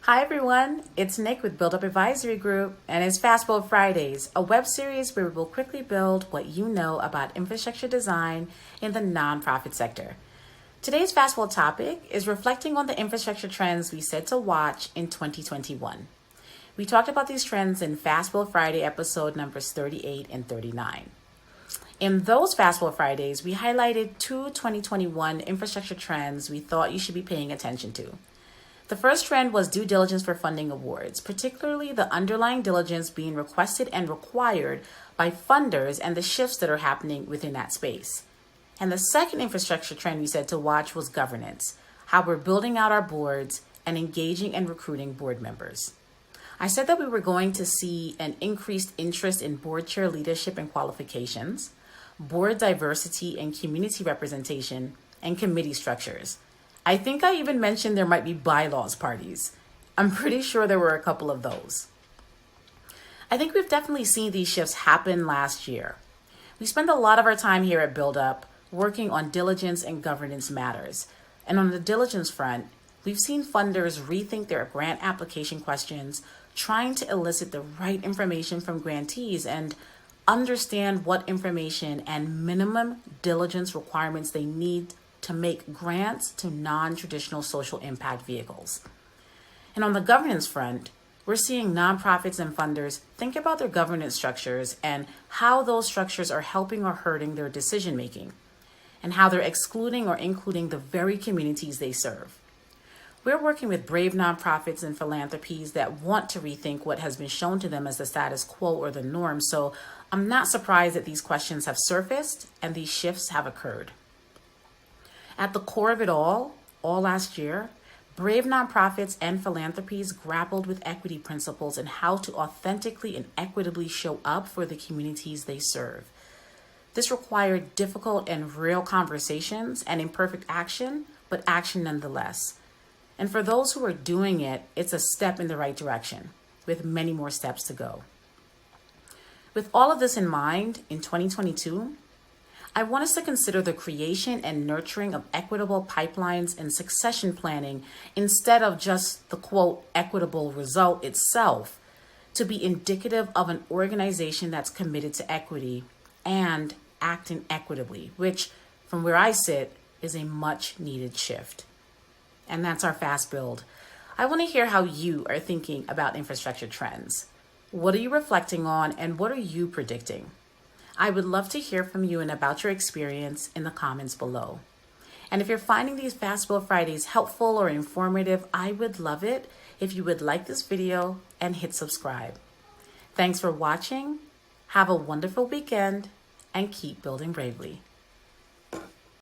Hi everyone, it's Nick with Build Up Advisory Group, and it's Fast Build Fridays, a web series where we will quickly build what you know about infrastructure design in the nonprofit sector. Today's Fast Build topic is reflecting on the infrastructure trends we said to watch in 2021. We talked about these trends in Fast Build Friday episode numbers 38 and 39. In those Fast Build Fridays, we highlighted two 2021 infrastructure trends we thought you should be paying attention to. The first trend was due diligence for funding awards, particularly the underlying diligence being requested and required by funders and the shifts that are happening within that space. And the second infrastructure trend we said to watch was governance, how we're building out our boards and engaging and recruiting board members. I said that we were going to see an increased interest in board chair leadership and qualifications, board diversity and community representation, and committee structures. I think I even mentioned there might be bylaws parties. I'm pretty sure there were a couple of those. I think we've definitely seen these shifts happen last year. We spend a lot of our time here at Build Up working on diligence and governance matters. And on the diligence front, we've seen funders rethink their grant application questions, trying to elicit the right information from grantees and understand what information and minimum diligence requirements they need to make grants to non-traditional social impact vehicles. And on the governance front, we're seeing nonprofits and funders think about their governance structures and how those structures are helping or hurting their decision making, and how they're excluding or including the very communities they serve. We're working with brave nonprofits and philanthropies that want to rethink what has been shown to them as the status quo or the norm, so I'm not surprised that these questions have surfaced and these shifts have occurred. At the core of it all last year, brave nonprofits and philanthropies grappled with equity principles and how to authentically and equitably show up for the communities they serve. This required difficult and real conversations and imperfect action, but action nonetheless. And for those who are doing it, it's a step in the right direction, with many more steps to go. With all of this in mind, in 2022, I want us to consider the creation and nurturing of equitable pipelines and succession planning instead of just the quote equitable result itself, to be indicative of an organization that's committed to equity and acting equitably, which from where I sit is a much needed shift. And that's our fast build. I want to hear how you are thinking about infrastructure trends. What are you reflecting on and what are you predicting? I would love to hear from you and about your experience in the comments below. And if you're finding these Fast Build Fridays helpful or informative, I would love it if you would like this video and hit subscribe. Thanks for watching. Have a wonderful weekend and keep building bravely.